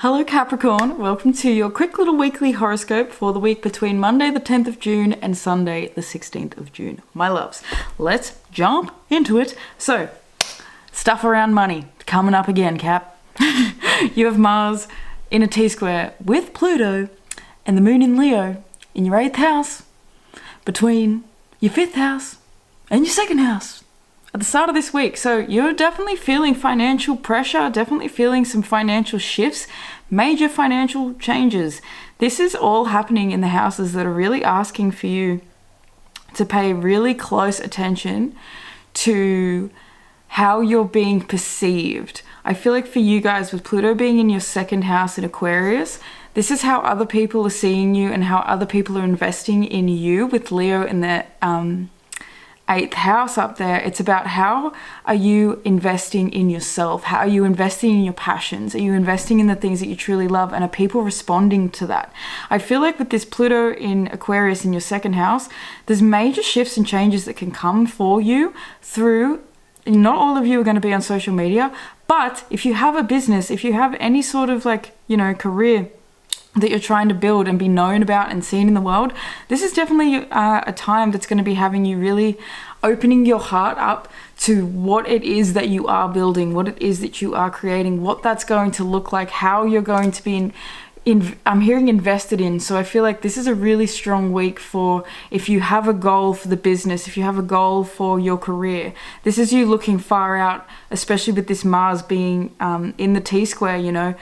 Hello Capricorn, welcome to your quick little weekly horoscope for the week between Monday the 10th of June and Sunday the 16th of June. My loves, let's jump into it. So, stuff around money, coming up again, Cap. You have Mars in a T-square with Pluto and the Moon in Leo in your 8th house between your 5th house and your 2nd house at the start of this week. So you're definitely feeling financial pressure, definitely feeling some financial shifts, major financial changes. This is all happening in the houses that are really asking for you to pay really close attention to how you're being perceived. I feel like for you guys, with Pluto being in your 2nd house in Aquarius, this is how other people are seeing you and how other people are investing in you. With Leo in the 8th house up there, it's about how are you investing in yourself? How are you investing in your passions? Are you investing in the things that you truly love? And are people responding to that? I feel like with this Pluto in Aquarius in your 2nd house, there's major shifts and changes that can come for you through, not all of you are going to be on social media, but if you have a business, if you have any sort of career that you're trying to build and be known about and seen in the world, this is definitely a time that's going to be having you really opening your heart up to what it is that you are building, what it is that you are creating, what that's going to look like, how you're going to be I'm hearing invested in. So I feel like this is a really strong week for if you have a goal for the business, if you have a goal for your career. This is you looking far out, especially with this Mars being in the T-square,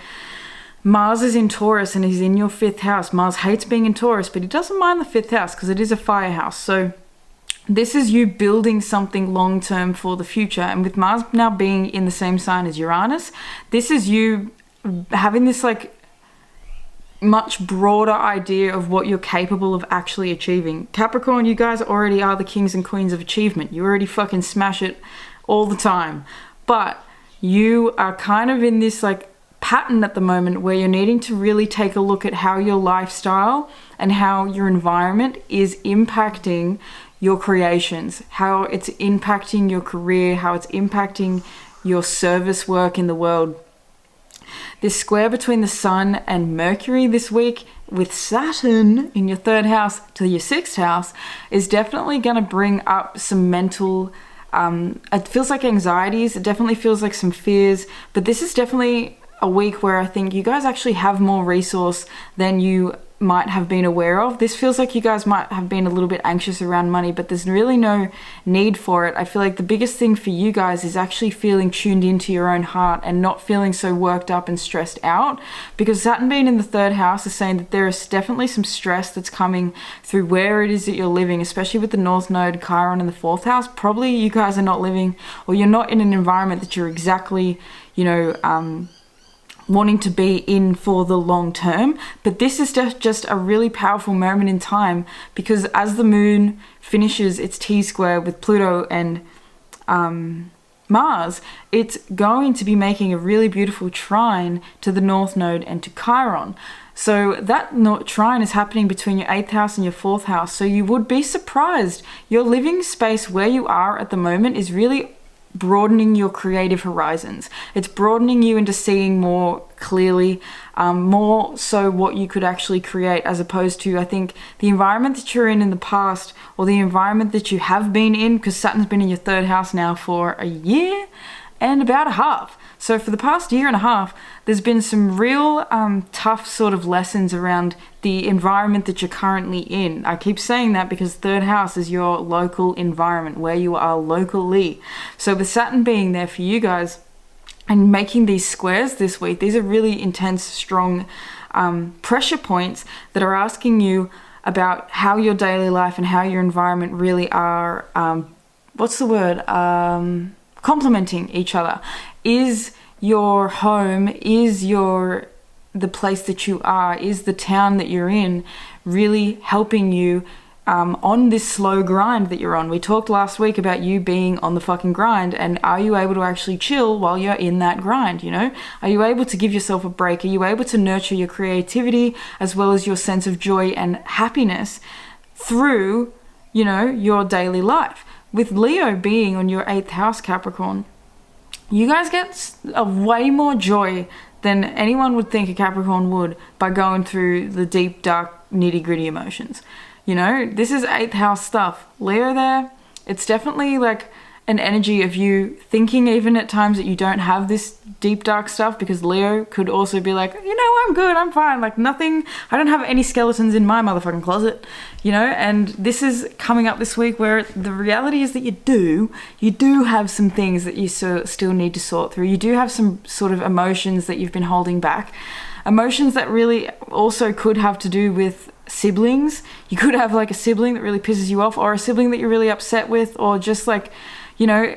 Mars is in Taurus and he's in your 5th house. Mars hates being in Taurus, but he doesn't mind the 5th house because it is a fire house. So this is you building something long-term for the future. And with Mars now being in the same sign as Uranus, this is you having this much broader idea of what you're capable of actually achieving. Capricorn, you guys already are the kings and queens of achievement. You already fucking smash it all the time. But you are kind of in this pattern at the moment where you're needing to really take a look at how your lifestyle and how your environment is impacting your creations, how it's impacting your career, how it's impacting your service work in the world. This square between the Sun and Mercury this week with Saturn in your 3rd house to your 6th house is definitely going to bring up some mental it feels like anxieties, it definitely feels like some fears, but this is definitely a week where I think you guys actually have more resource than you might have been aware of. This feels like you guys might have been a little bit anxious around money, but there's really no need for it. I feel like the biggest thing for you guys is actually feeling tuned into your own heart and not feeling so worked up and stressed out, because Saturn being in the 3rd house is saying that there is definitely some stress that's coming through where it is that you're living, especially with the North Node Chiron in the 4th house. Probably you guys are not living, or you're not in an environment that you're exactly, wanting to be in for the long term. But this is just a really powerful moment in time, because as the moon finishes its T-square with Pluto and Mars, it's going to be making a really beautiful trine to the North Node and to Chiron. So that trine is happening between your 8th house and your 4th house. So you would be surprised. Your living space where you are at the moment is really broadening your creative horizons. It's broadening you into seeing more clearly, more so what you could actually create, as opposed to, I think, the environment that you're in the past, or the environment that you have been in, because Saturn's been in your 3rd house now for a year and about a half. So for the past year and a half, there's been some real tough sort of lessons around the environment that you're currently in. I keep saying that because 3rd house is your local environment, where you are locally. So with Saturn being there for you guys and making these squares this week, these are really intense, strong pressure points that are asking you about how your daily life and how your environment really are, complementing each other. Is your home, is the place that you are, is the town that you're in really helping you on this slow grind that you're on? We talked last week about you being on the fucking grind, and are you able to actually chill while you're in that grind? Are you able to give yourself a break? Are you able to nurture your creativity as well as your sense of joy and happiness through, your daily life? With Leo being on your 8th house, Capricorn, you guys get a way more joy than anyone would think a Capricorn would by going through the deep, dark, nitty-gritty emotions. You know, this is 8th house stuff. Leo there, it's definitely like an energy of you thinking even at times that you don't have this deep, dark stuff, because Leo could also be like, you know, I'm good, I'm fine, like nothing, I don't have any skeletons in my motherfucking closet, you know. And this is coming up this week where the reality is that you do have some things that you still need to sort through. You do have some sort of emotions that you've been holding back, emotions that really also could have to do with siblings. You could have like a sibling that really pisses you off, or a sibling that you're really upset with, or just like, you know,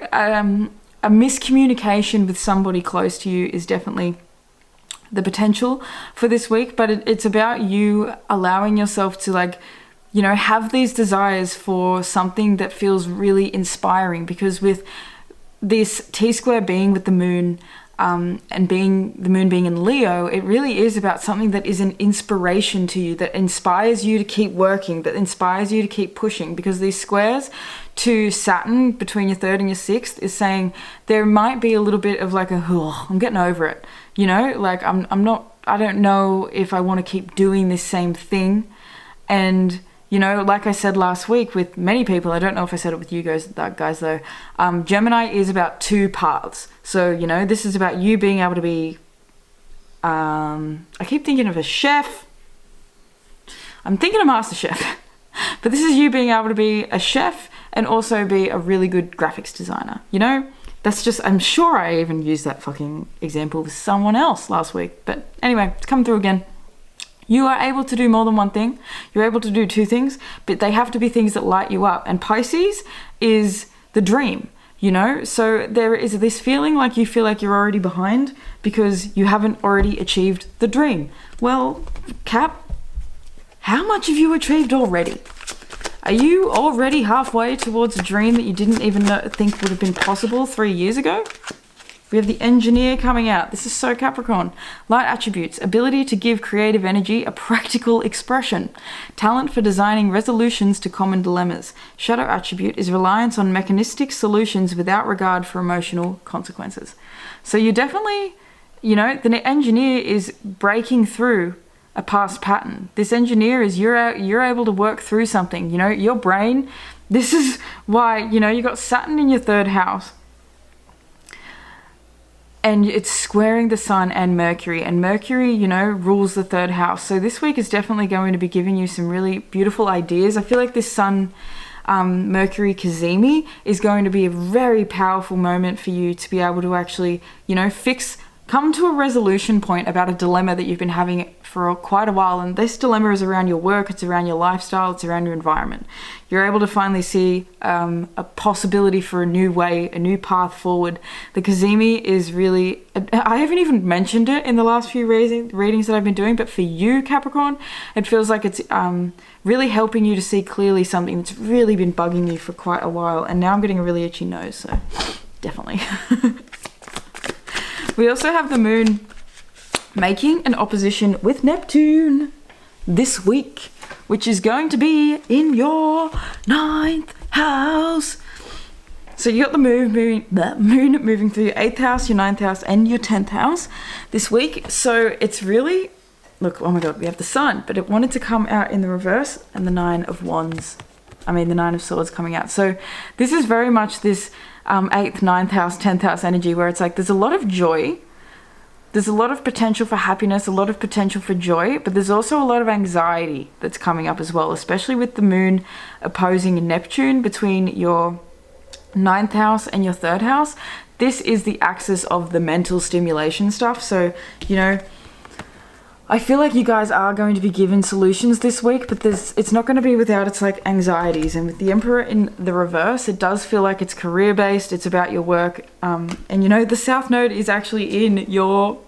a miscommunication with somebody close to you is definitely the potential for this week. But it's about you allowing yourself to, like, you know, have these desires for something that feels really inspiring, because with this T-square being with the moon, and the moon being in Leo, it really is about something that is an inspiration to you, that inspires you to keep working, that inspires you to keep pushing. Because these squares to Saturn between your 3rd and your 6th is saying there might be a little bit of like I'm getting over it, you know, like I don't know if I want to keep doing this same thing. And you know, like I said last week with many people, I don't know if I said it with you guys though, Gemini is about 2 paths. So, you know, this is about you being able to be, I keep thinking of a chef. I'm thinking of Master Chef. But this is you being able to be a chef and also be a really good graphics designer. You know, that's just, I'm sure I even used that fucking example with someone else last week. But anyway, it's come through again. You are able to do more than one thing. You're able to do 2 things, but they have to be things that light you up. And Pisces is the dream, you know? So there is this feeling like you feel like you're already behind because you haven't already achieved the dream. Well, Cap, how much have you achieved already? Are you already halfway towards a dream that you didn't even think would have been possible 3 years ago? We have the Engineer coming out. This is so Capricorn. Light attributes: ability to give creative energy a practical expression. Talent for designing resolutions to common dilemmas. Shadow attribute is reliance on mechanistic solutions without regard for emotional consequences. So you definitely, you know, the Engineer is breaking through a past pattern. This Engineer is you're able to work through something. You know, your brain, this is why, you know, you got Saturn in your 3rd house. And it's squaring the Sun and Mercury. And Mercury, you know, rules the 3rd house. So this week is definitely going to be giving you some really beautiful ideas. I feel like this Sun Mercury Cazimi is going to be a very powerful moment for you to be able to actually, you know, come to a resolution point about a dilemma that you've been having for quite a while. And this dilemma is around your work, it's around your lifestyle, it's around your environment. You're able to finally see a possibility for a new way, a new path forward. The Cazimi is really, I haven't even mentioned it in the last few readings that I've been doing, but for you, Capricorn, it feels like it's really helping you to see clearly something that's really been bugging you for quite a while. And now I'm getting a really itchy nose, so definitely. We also have the moon making an opposition with Neptune this week, which is going to be in your 9th house. So you got the moon moving through your 8th house, your 9th house, and your 10th house this week. So it's really, look, oh my God, we have the Sun, but it wanted to come out in the reverse, and the 9 of Swords coming out. So this is very much this 8th, 9th house, 10th house energy, where it's like there's a lot of joy, there's a lot of potential for happiness, a lot of potential for joy, but there's also a lot of anxiety that's coming up as well, especially with the moon opposing Neptune between your 9th house and your 3rd house. This is the axis of the mental stimulation stuff. So, you know, I feel like you guys are going to be given solutions this week, but it's not going to be without its like anxieties. And with the Emperor in the reverse, it does feel like it's career based. It's about your work. And you know, the South Node is actually in your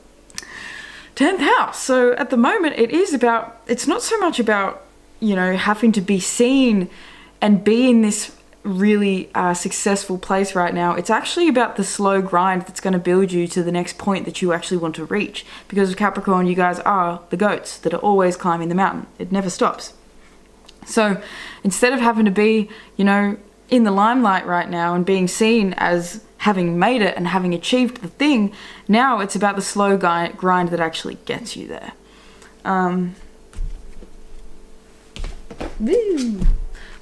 10th house. So at the moment it's not so much about, you know, having to be seen and be in this really successful place right now. It's actually about the slow grind that's going to build you to the next point that you actually want to reach. Because with Capricorn, you guys are the goats that are always climbing the mountain. It never stops. So instead of having to be, you know, in the limelight right now and being seen as having made it and having achieved the thing, now it's about the slow grind that actually gets you there.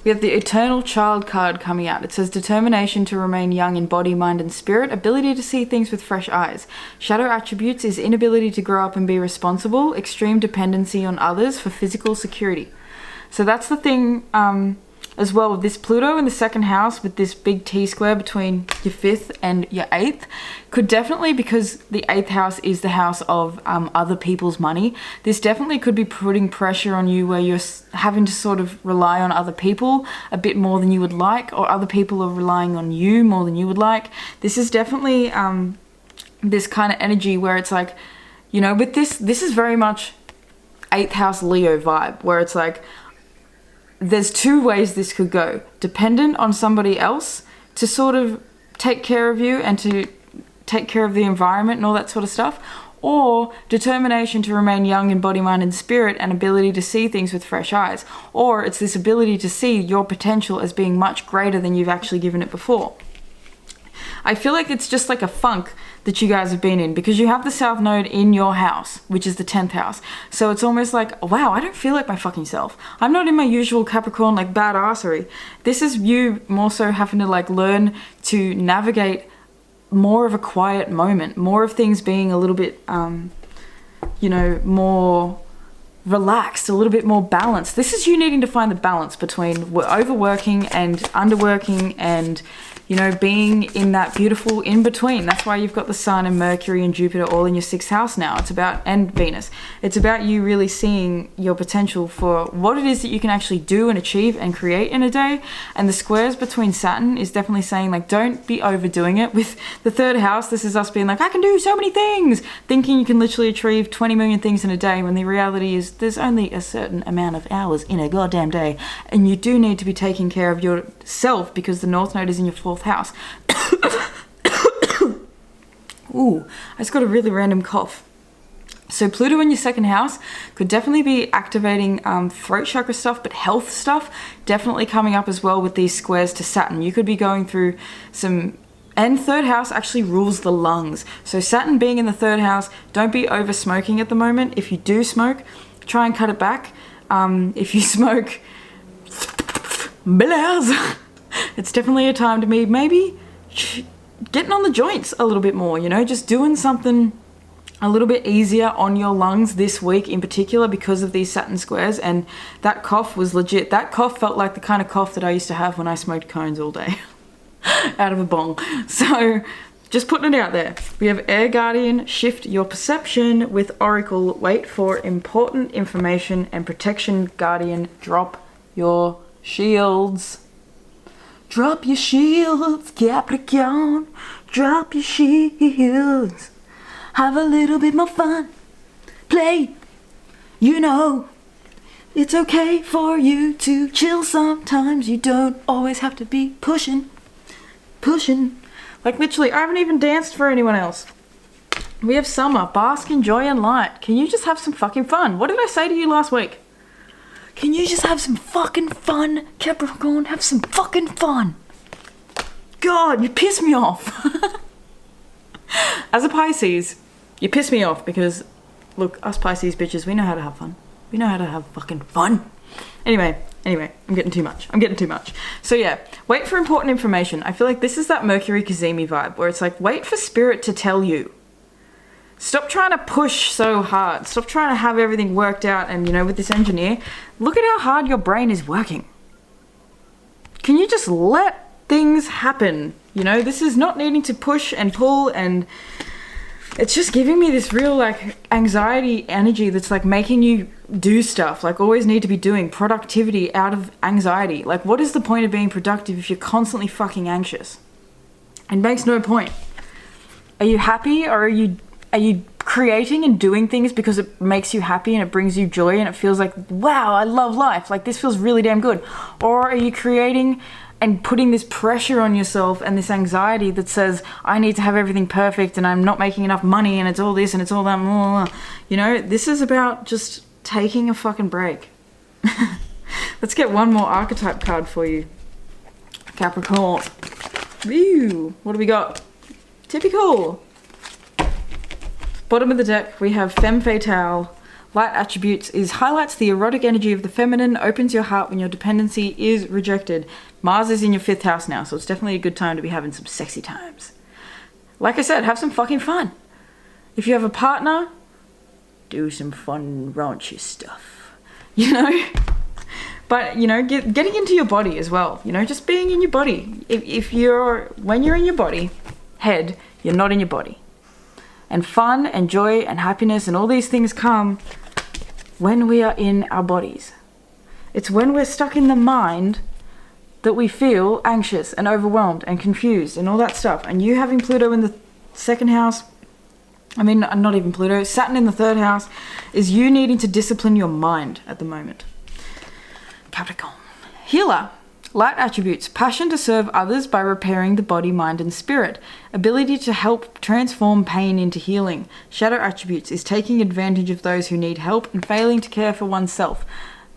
We have the Eternal Child card coming out. It says determination to remain young in body, mind, and spirit, ability to see things with fresh eyes. Shadow attributes is inability to grow up and be responsible, extreme dependency on others for physical security. So that's the thing as well with this Pluto in the second house with this big T-square between your 5th and your 8th could definitely, because the 8th house is the house of other people's money, this definitely could be putting pressure on you where you're having to sort of rely on other people a bit more than you would like, or other people are relying on you more than you would like. This is definitely this kind of energy where it's like, you know, with this is very much 8th house Leo vibe, where it's like, there's two ways this could go. Dependent on somebody else to sort of take care of you and to take care of the environment and all that sort of stuff, or determination to remain young in body, mind, and spirit, and ability to see things with fresh eyes. Or it's this ability to see your potential as being much greater than you've actually given it before. I feel like it's just like a funk that you guys have been in, because you have the South Node in your house, which is the 10th house. So it's almost like, wow, I don't feel like my fucking self. I'm not in my usual Capricorn like badassery. This is you more so having to like learn to navigate more of a quiet moment, more of things being a little bit, you know, more relaxed, a little bit more balanced. This is you needing to find the balance between overworking and underworking and, you know, being in that beautiful in-between. That's why you've got the Sun and Mercury and Jupiter all in your 6th house now. It's about, and Venus. It's about you really seeing your potential for what it is that you can actually do and achieve and create in a day. And the squares between Saturn is definitely saying, like, don't be overdoing it. With the 3rd house, this is us being like, I can do so many things, thinking you can literally achieve 20 million things in a day, when the reality is there's only a certain amount of hours in a goddamn day. And you do need to be taking care of yourself, because the North Node is in your 4th house. Ooh, I just got a really random cough. So Pluto in your 2nd house could definitely be activating throat chakra stuff, but health stuff definitely coming up as well with these squares to Saturn. You could be going through some, and 3rd house actually rules the lungs. So Saturn being in the 3rd house, don't be over smoking at the moment. If you do smoke, try and cut it back. If you smoke, it's definitely a time to be maybe getting on the joints a little bit more, you know, just doing something a little bit easier on your lungs this week in particular, because of these Saturn squares. And that cough was legit. That cough felt like the kind of cough that I used to have when I smoked cones all day out of a bong. So just putting it out there. We have Air Guardian, shift your perception with Oracle, wait for important information, and Protection Guardian, drop your shields. Drop your shields, Capricorn, drop your shields. Have a little bit more fun, play, you know. It's okay for you to chill sometimes. You don't always have to be pushing. Like literally, I haven't even danced for anyone else. We have summer, bask in joy and light. Can you just have some fucking fun? What did I say to you last week? Can you just have some fucking fun, Capricorn? Have some fucking fun. God, you piss me off. As a Pisces, you piss me off because, look, us Pisces bitches, we know how to have fun. We know how to have fucking fun. Anyway, I'm getting too much. So yeah, wait for important information. I feel like this is that Mercury Cazimi vibe where it's like, wait for spirit to tell you. Stop trying to push so hard. Stop trying to have everything worked out. And, you know, with this engineer, look at how hard your brain is working. Can you just let things happen? You know, this is not needing to push and pull, and it's just giving me this real, like, anxiety energy that's, like, making you do stuff. Like, always need to be doing productivity out of anxiety. Like, what is the point of being productive if you're constantly fucking anxious? It makes no point. Are you happy, or are you creating and doing things because it makes you happy and it brings you joy and it feels like, wow, I love life, like this feels really damn good? Or are you creating and putting this pressure on yourself and this anxiety that says, I need to have everything perfect and I'm not making enough money and it's all this and it's all that, blah, blah, blah. You know, this is about just taking a fucking break. Let's get one more archetype card for you, Capricorn. Ew, what do we got? Typical. Bottom of the deck, we have Femme Fatale. Light attributes is highlights the erotic energy of the feminine, opens your heart when your dependency is rejected. Mars is in your 5th house now, so it's definitely a good time to be having some sexy times. Like I said, have some fucking fun. If you have a partner, do some fun, raunchy stuff. You know? But, you know, getting into your body as well. You know, just being in your body. When you're in your body, head, you're not in your body. And fun and joy and happiness and all these things come when we are in our bodies. It's when we're stuck in the mind that we feel anxious and overwhelmed and confused and all that stuff. And you having Pluto in the 2nd house, I mean, not even Pluto, Saturn in the 3rd house, is you needing to discipline your mind at the moment. Capricorn. Healer. Light attributes, passion to serve others by repairing the body, mind and spirit. Ability to help transform pain into healing. Shadow attributes is taking advantage of those who need help and failing to care for oneself.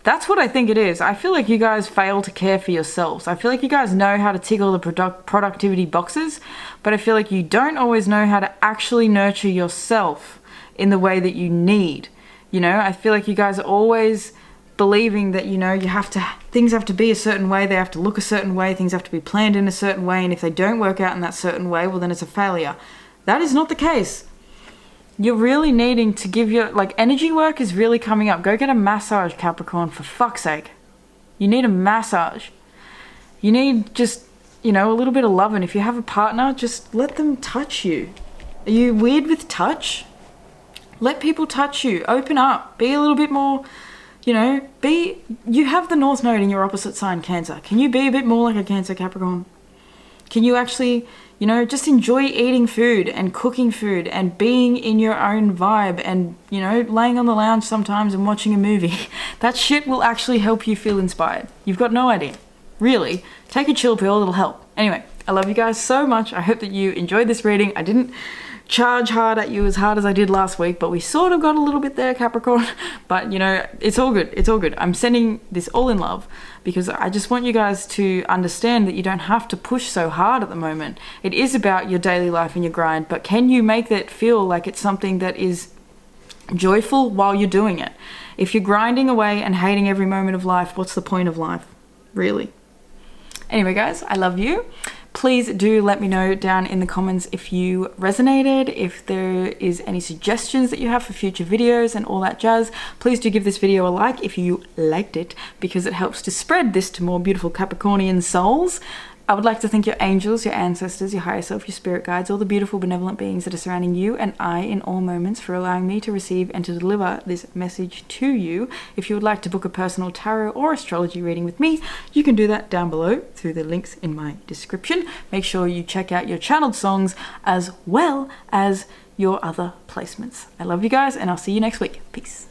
That's what I think it is. I feel like you guys fail to care for yourselves. I feel like you guys know how to tick all the productivity boxes, but I feel like you don't always know how to actually nurture yourself in the way that you need. You know, I feel like you guys are always believing that, you know, things have to be a certain way, they have to look a certain way, things have to be planned in a certain way, and if they don't work out in that certain way, well then it's a failure. That is not the case. You're really needing to give your, energy work is really coming up. Go get a massage, Capricorn, for fuck's sake. You need a massage. You need just, you know, a little bit of love, and if you have a partner, just let them touch you. Are you weird with touch? Let people touch you. Open up. Be a little bit more, you know, you have the North Node in your opposite sign, Cancer. Can you be a bit more like a Cancer, Capricorn? Can you actually, you know, just enjoy eating food and cooking food and being in your own vibe and, you know, laying on the lounge sometimes and watching a movie? That shit will actually help you feel inspired. You've got no idea. Really. Take a chill pill, it'll help. Anyway, I love you guys so much. I hope that you enjoyed this reading. I didn't charge hard at you as hard as I did last week, but we sort of got a little bit there, Capricorn. But, you know, it's all good. It's all good. I'm sending this all in love because I just want you guys to understand that you don't have to push so hard at the moment. It is about your daily life and your grind, but can you make that feel like it's something that is joyful while you're doing it? If you're grinding away and hating every moment of life, what's the point of life? Really? Anyway, guys, I love you. Please do let me know down in the comments if you resonated, if there is any suggestions that you have for future videos and all that jazz. Please do give this video a like if you liked it, because it helps to spread this to more beautiful Capricornian souls. I would like to thank your angels, your ancestors, your higher self, your spirit guides, all the beautiful benevolent beings that are surrounding you and I in all moments for allowing me to receive and to deliver this message to you. If you would like to book a personal tarot or astrology reading with me, you can do that down below through the links in my description. Make sure you check out your channeled songs as well as your other placements. I love you guys and I'll see you next week. Peace.